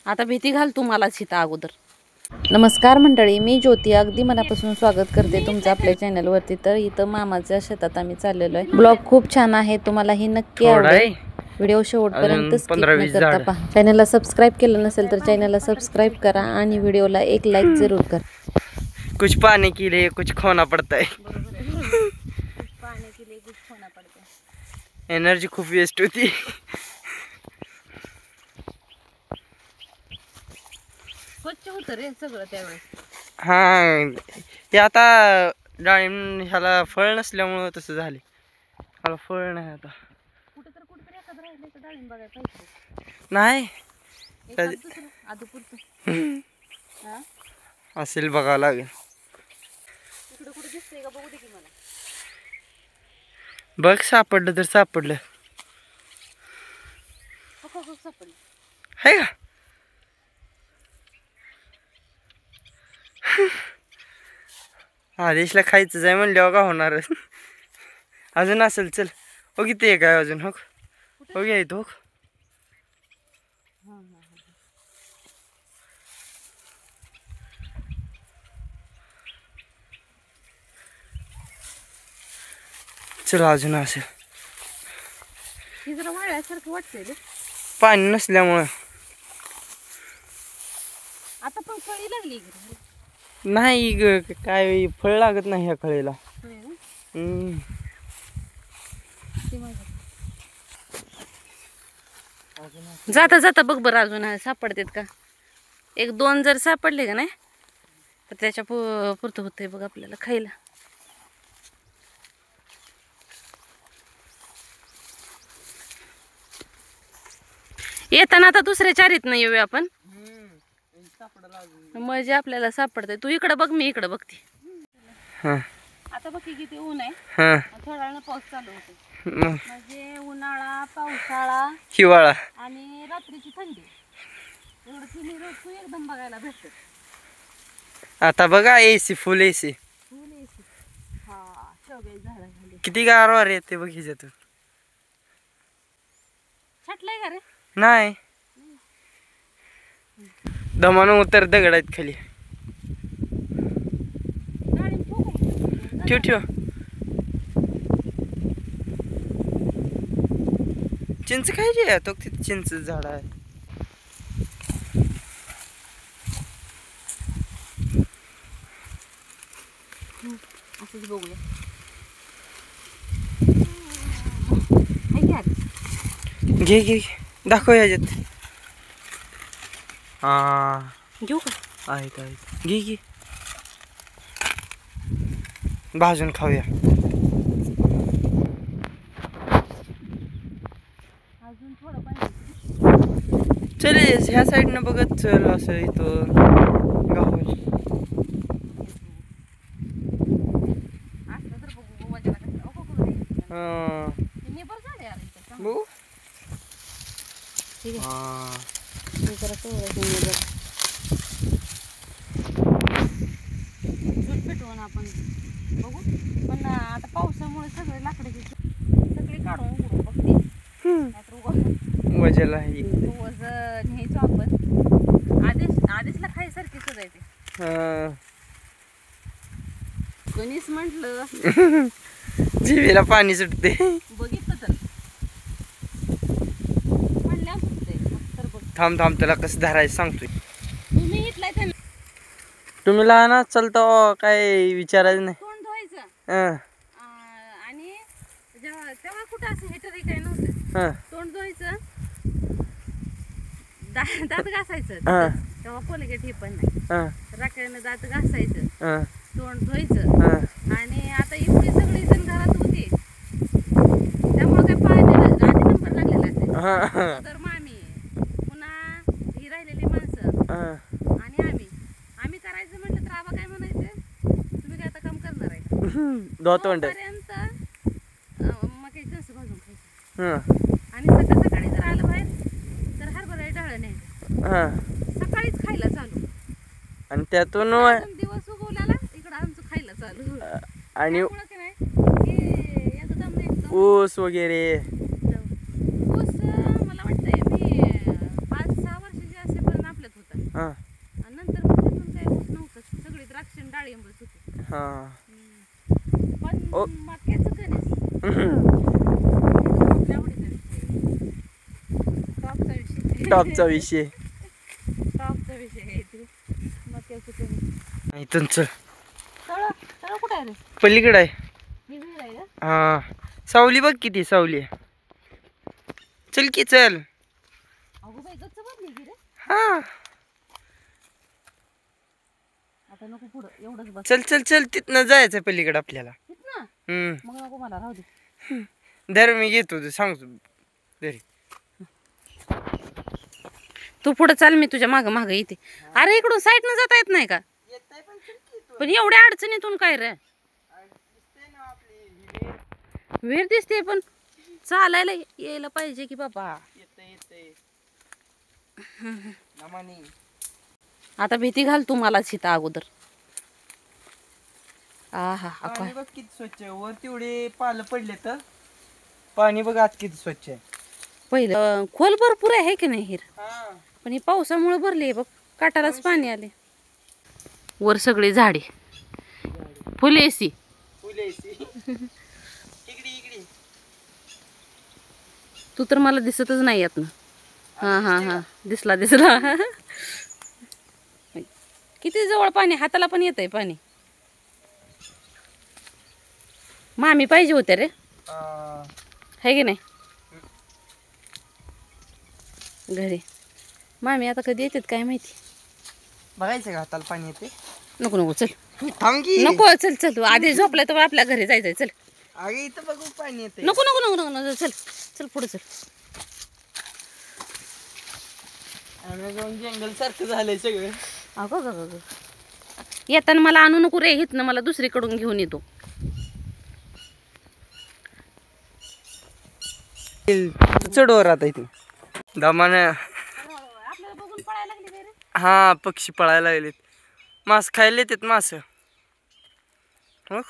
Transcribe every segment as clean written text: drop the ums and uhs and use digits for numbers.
आता भीती घाल तुम्हाला सीता अगोदर. नमस्कार मंडळी, मी ज्योती अगदी मनापासून स्वागत करते तुमचं आपल्या चॅनलवरती. तर इथं मामाच्या शेतात आम्ही चाललेलो आहे. ब्लॉग खूप छान आहे, तुम्हालाही नक्की आवडेल. व्हिडिओ शेवटपर्यंत स्किप न करता पहा. चॅनलला सबस्क्राईब केलं नसेल तर चॅनलला सबस्क्राईब करा आणि व्हिडिओला एक लाईक जरूर करा. कुछ पाने के लिए कुछ खोना पड़ता है. पाने के लिए कुछ खोना पड़ता है. एनर्जी खूप वेस्ट होती. स्वच्छ होतं रे सगळं त्यावेळेस. हा, हे आता डाळिंब ह्याला फळ नसल्यामुळं तसं झाले. ह्याला फळ नाही आता. कुठेतरी एखादं राहिलं तर डाळिंब बघायला पाहिजे. नाही असेल, बघावं लागेल. इकडे कुठे दिसतंय का बघू दे की मला. बघ, सापडलं तर सापडलं. सापडलं आहे का? आदेशला खायचं जाय म्हणल्यावर का होणार. अजून असेल, चल हो. किती आहे काय अजून? हो हो घ्या इथं. हो चल, अजून असेल. ही जरा वाळल्यासारखं वाटतंय रे, पाणी नसल्यामुळं. आता पण कळी लागली. नाही ग, काय फळ लागत नाही ह्या कळीला. जाता जाता बघ बरं अजून सापडतात का. एक दोन जर सापडले का नाही तर त्याच्या पुरतं होतंय बघ आपल्याला खायला. येताना आता दुसऱ्या चारीत नाही येऊया आपण, म्हणजे आपल्याला सापडतंय. तू इकडं बघ, मी इकडं बघते. आता बघ किती ऊन आहे. थोड्या वेळानं पाऊस चालू होतो. म्हणजे उन्हाळा, पावसाळा, हिवाळा आणि रात्रीची थंडी, एवढं तिन्ही ऋतू एकदम बघायला भेटत. आता बघा, एसी, फुल एसी. हा, शेवग्याची झाडं झाली. किती गारवार येते बघ ह्याच्यातून. छाटलंय का रे? नाही, दमानं उतर दगड आहेत खाली. ठेव ठेव. चिंच खायची आहे तो. तिथे चिंच झाड आहे. असंच बघूया. घे घे, दाखव ह्याच्यात. हा, घेऊ का? आहेत आहेत. घे घे, भाजून खाऊया. अजून थोडं पाणी. चल, ह्या साईडनं बघत चल. असं इथं गाव बघू. ठीक आहे. आपण बघू. पण आता पावसामुळे सगळे लाकडाची सगळी काढून उघडून बघते. वजला वजन न्यायचो आपण. आदेशला खायसारखी सजायचे. गणेश म्हंटल जिभेला पाणी सुटते. बघितलं तर म्हणल्या सुटते. थांब थांब, त्याला कसं धरायचं सांगतोय. तुम्ही इथलाय त्यांना. तुम्ही लहान असाल तर काय विचारायचं नाही. तोंड धुवायचं. आणि तेव्हा कुठं असं हेटर काय नव्हतं. तोंड धुवायचं, दात घासायचं. तेव्हा कोलगेट हे पण नाही. राख्यानं दात घासायचं, तोंड धुवायचं. आणि आता एवढी सगळी जण घरात होती त्यामुळे काय पाण्याला आधी नंबर लागलेला असायचा. तर मामी, पुन्हा ही राहिलेली माणसं, आणि आम्ही करायचं म्हटलं तर आबा काय म्हणायचं, तुम्ही काय आता काम करणार आहे का? तोपर्यंत मग कसं भाजून खायचं. आणि सकाळी जर आलं बाहेर तर हरभरा डाळ न्यायचं. सकाळीच खायला चालू. आणि त्यातून दिवस उगवल्याला इकडं आमचं खायला चालू. आणि एकदम ऊस वगैरे. ऊस मला वाटतंय मी 5 हा आणि नंतर मग तिथून काय होत नव्हतं, सगळी द्राक्ष आणि डाळिंबच होती. हा पण ओ. मक्याचं कणीस आपल्या आवडीचा विषय, टॉपचा विषय, टॉपचा विषय. टॉपचा विषय आहे ते मक्याचं कणीस. इथून चल, तळ तळ कुठं आहे रे? पलीकडे आहे. ही विहीर आहे का? हा सावली बघ किती सावली आहे. चल की चल. अगो बाई गच्च बदली की रे. हा आता नको पुढं, एवढंच बस. चल चल चल, तिथनं जायचं पलीकडे आपल्याला. ना मग नको मला, राहू दे. धर मी घेतो, सांगतो तरी. तू पुढे चाल, मी तुझ्या माग माग येते. अरे इकडून साईड न जाता येत नाही का? पण एवढ्या अडचणीतून काय रे? विहीर दिसते पण चालायला यायला पाहिजे की बाबा. आता भीती घाल तू मलाच इथं अगोदर. आहा पाणी बघ किती स्वच्छ आहे. वर तेवढे पालं पडले तर पाणी बघ आत किती स्वच्छ आहे. पहिलं खोल भरपूर आहे की नाही हिर, हा पण ही पावसामुळे भरली बघ, काटालाच पाणी आले. वर सगळी झाडे, फुलेसी. इकडे तू तर मला दिसतच नाही यात ना. हा हा हा दिसला दिसला. किती जवळ पाणी, हाताला पण येतंय पाणी. मामी पाहिजे होत्या रे, है की नाही घरी. मामी आता कधी येतात काय माहिती. बघायचं का हाताला पाणी येते. नको नको चल, थांब की. नको चल चल, तू आधी झोपलाय तर आपल्या घरी जायचंय. चल अगे इथं बघू पाणी येते. नको नको नको नको नको, चल चल पुढे चल. अमेझॉन जंगल सारखं झालंय सगळं. अगं ग ग, येताना मला आणू नको रे इथनं, मला दुसरीकडून घेऊन येतो. चढवर आता इथे दमान. आपल्याला बघून पळायला लागली काय रे? हा पक्षी पळायला लागलेत. मास खायला येतात मास. मग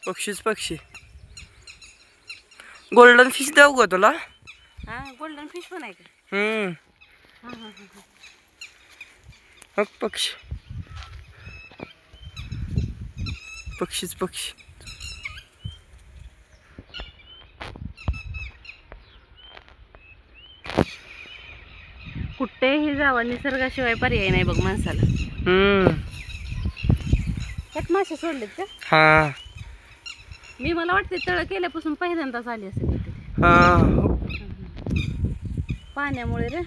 पक्षीच पक्षी. गोल्डन फिश देऊ का तुला? हा गोल्डन फिश पण आहे का? हा हा हा. मग पक्षी पक्षीच पक्षी. कुठेही जावं, निसर्गाशिवाय पर्याय नाही बघ माणसाला. त्यात मासे सोडलेत का? हा मी मला वाटते तळ केल्यापासून पहिल्यांदाच आली असेल इथे. हा पाण्यामुळे रे.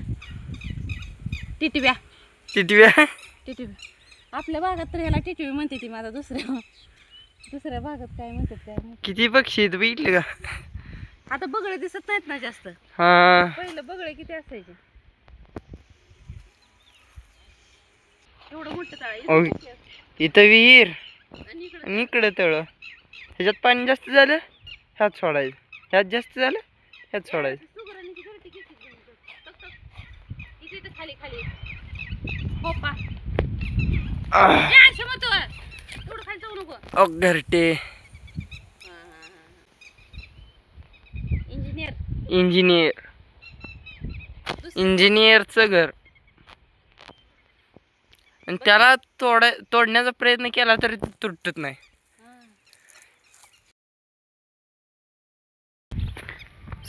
टिटव्या टिटव्या. टिटव्या आपल्या भागात तर ह्याला टिटवी म्हणते ती. माझा दुसऱ्या भागात काय म्हणतात काय माहिती. किती पक्षी आहेत बघितले का? आता बगळे दिसत नाहीत ना जास्त. हा पहिलं बगळे किती असायचे. एवढं मोठं तळ इथं विहीर आणि इकडं आणि इकडे तळ. ह्याच्यात पाणी जास्त झालं ह्यात सोडायचं, ह्यात जास्त झालं ह्यात सोडायचं. सुगरांची घरटी किती इथे खाली खाली पप्पा एवढं खाली जाऊ नको. घरटे इंजिनियर इंजिनियर इंजिनियरचं घर. आणि त्याला तोडण्याचा प्रयत्न केला तरी ते तुटत नाही.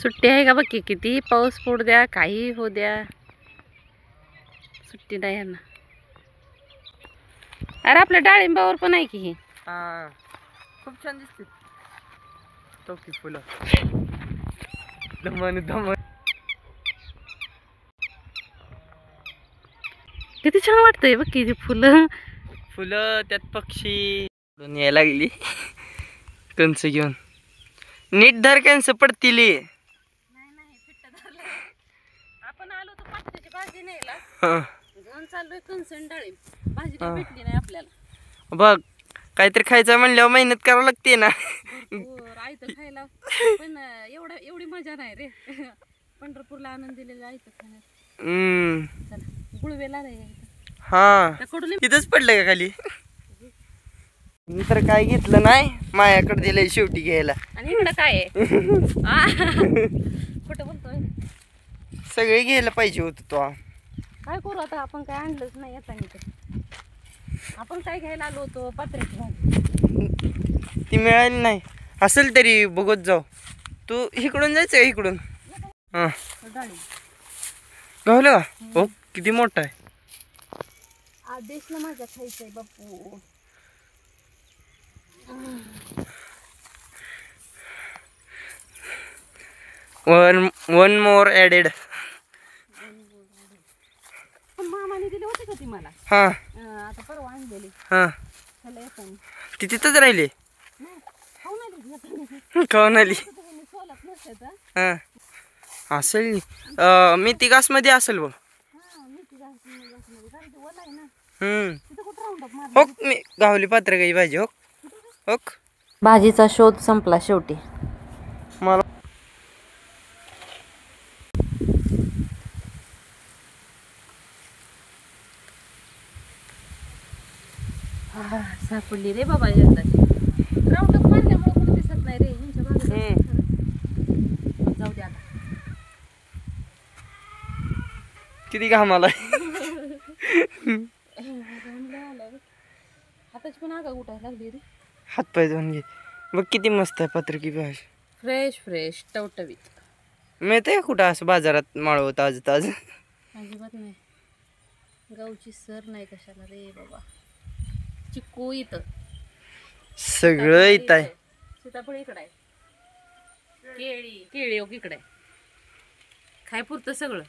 सुट्टी आहे का बघ की, किती पाऊस पडू द्या काही हो द्या, सुट्टी नाही यांना. अरे आपल्या डाळिंबावर पण आहे की ही. हा खूप छान दिसते टोकी फुलं. दमन दमन किती छान वाटतंय बघ की फुलं फुलं, त्यात पक्षी यायला लागली कंस घेऊन. नीट धर कंस पडतील. नाही फिट्ट धरलंय. आपण आलो तर पाचशेची भाजी न्यायला, हा घेऊन चाललोय कंसन डाळिंब. भाजी काही भेटली नाही आपल्याला. बघ काहीतरी खायचं म्हणल्यावर मेहनत करावं लागते ना. आयतं खायला पण एवढी मजा नाही रे. पंढरपूरला आनंद दिलेला आयतं खाण्यात. चला गुळवेला नाही हा त्याकडून तिथंच पडलं का खाली? मी तर काय घेतलं नाही, मायाकडे दिलंय शेवटी घ्यायला. आणि इकडं काय आहे? कुठं बोलतोय? सगळे घ्यायला पाहिजे होत तो. काय करू आता, आपण काय आणलंच नाही येताना तर. आपण काय घ्यायला आलो होतो, पत्र्याची भाजी. ती मिळाली नाही. असेल तरी बघत जाऊ. तू इकडून जायचं का इकडून? हां डाळी गावलं का? हो किती मोठा आहे. आदेशला माझ्या खायचंय बापू. One more added. मामाने दिली होती का ती मला? हां आता परवा आणलेली. हां त्याला येताना ती तिथंच राहिली. नाही खाऊन आली येताना. खाऊन आली. तुम्ही सोलात नसायचं. हां असेल. मेथी घासमध्ये असेल बघ. हा मेथी घासमध्ये कारण ते ओला आहे ना. तिथं कुठं राऊंड अप मार. हो मी गावली पात्रकाची भाजी. हो हो भाजीचा शोध संपला शेवटी. मला सापडली रे बाबा एकदा. राऊंड अप मारल्यामुळे कुठे दिसत नाही रे ह्यांच्या बाजूला. जाऊ दे आता. किती घाम आलाय. हाताची पण आगा उठायला लागली रे. हातपाय धुवून घे. बघ किती मस्त आहे पत्रकी भाजी. फ्रेश फ्रेश टवटवीत. मिळते का कुठं असं बाजारात माळव ताज ताज? अजिबात नाही. गावची सर नाही कशाला रे बाबा. चिक्कू इथं सगळं इथं आहे. सीताफळ इकडं आहे. केळी केळी इकडं आहे. खाय पुरतं सगळं.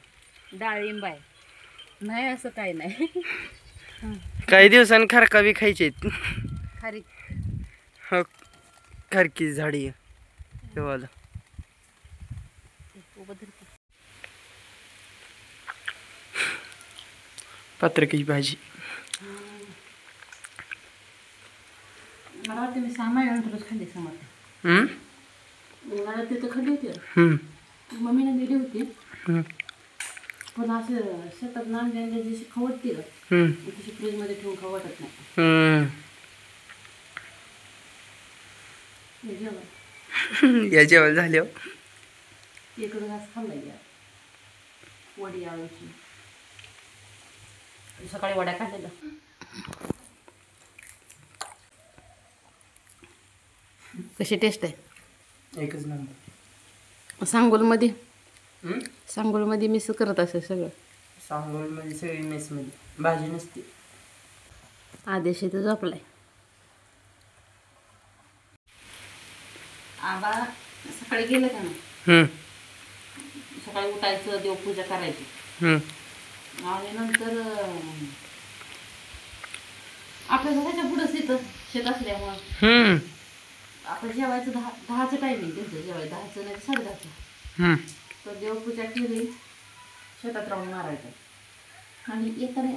डाळिंब आहे. नाही असं काही नाही. काही दिवसांनी खारका बी खायचे. खारी हो खारकी झाडी आहे तेव्हा. पत्रकाची भाजी. मला वाटतं मी 6 महिन्यानंतरच खाल्ली समजते. मला तिथं खाल्ली होती. मम्मीने दिली होती. पण असं शेतात नांद्यांच्या जशी खवडती तशी फ्रीजमध्ये ठेवून खाऊ वाटत नाही. या जेवण झाले. इकडं घास खाल्ला या वडी आळूची. सकाळी वड्या खाल्लेल्या. कशी टेस्ट आहे? एकच नंबर. सांगोलमध्ये मिस करत असेल सगळं. सांगोलमध्ये सगळी मेसमध्ये भाजी नसते. आदेश इथं झोपलाय. आबा सकाळी गेलं का नाही. सकाळी उठायचं, देवपूजा करायची आणि नंतर आपल्या घराच्या पुढंच येतं शेत असल्यामुळं. आपण जेवायचं 10चं टायमिंग त्यांचं जेवायचं 10चं नाही 10:30चं. तर देवपूजा केली, शेतात राहून मारायचं आणि येताना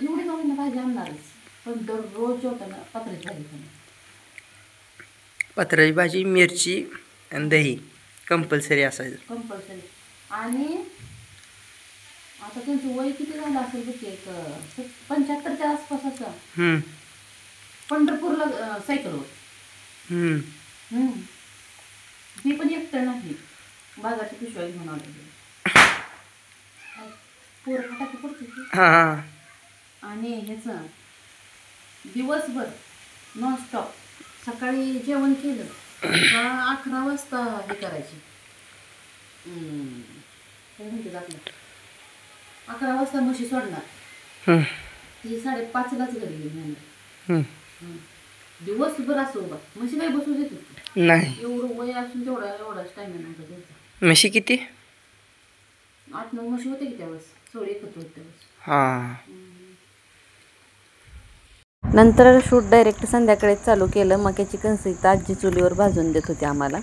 एवढी गावांना भाजी आणणारच. पण दररोज जेवताना पत्र्याची भाजी खाणार. पत्राची भाजी, मिरची आणि दही कंपल्सरी असायचं. कंपल्सरी. आणि आता त्यांचं वय किती झालं असेल बघ, एक 75च्या आसपास असं. पंढरपूरला सायकलवर. मी पण एकटं नाही, बाजारची पिशव्या घेऊन आले. पोरं फटाके पडते. आणि ह्याचं दिवसभर नॉनस्टॉप. सकाळी जेवण केलं का 11 वाजता हे करायचे. काय म्हणते आपलं 11 वाजता म्हशी सोडणार. ती 5:30लाच घरी येईल. दिवसभर असो बा. म्हशी काही बसू देत नाही. एवढं वय असून एवढाच टाइम नव्हता द्यायचा. म्हशी किती? 8-9 म्हशी होते की त्यावेळेस. सगळे एकत्र होते त्यावेळेस. नंतर शूट डायरेक्ट संध्याकाळीच चालू केलं. मक्याची कणसं आजी चुलीवर भाजून देत होती आम्हाला.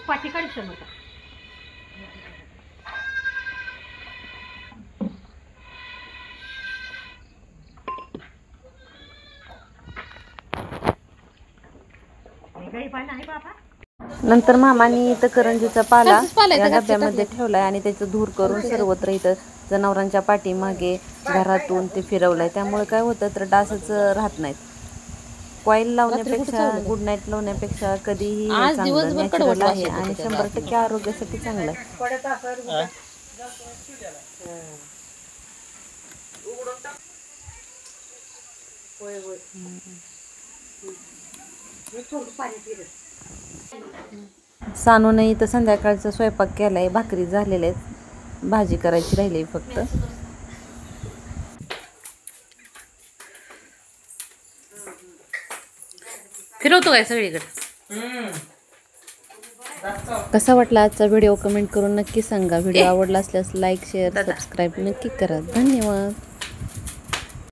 पाठी काढायचं मग नंतर मामानी इथं करंजीचा पाला तसंच पाला या इथं डब्यामध्ये ठेवलाय आणि त्याचं धूर करून सर्वत्र इथं जनावरांच्या पाठीमागे घरातून ते फिरवलंय. त्यामुळे काय होतं तर डासच राहत नाहीत. कॉईल लावण्यापेक्षा गुड नाईट लावण्यापेक्षा कधीही हे आज चांगलं दिवसभर नॅचरल कडवट आहे वास आणि येतो 100% आरोग्यासाठी चांगलं आहे. सानूने इथं संध्याकाळचा स्वयंपाक केलाय. भाकरी झालेल्या आहेत, भाजी करायची राहिली फक्त. फिरवतो काय सगळीकडे. कसा वाटला आजचा व्हिडिओ कमेंट करून नक्की सांगा. व्हिडिओ आवडला असल्यास लाईक शेअर सबस्क्राईब नक्की करा. धन्यवाद.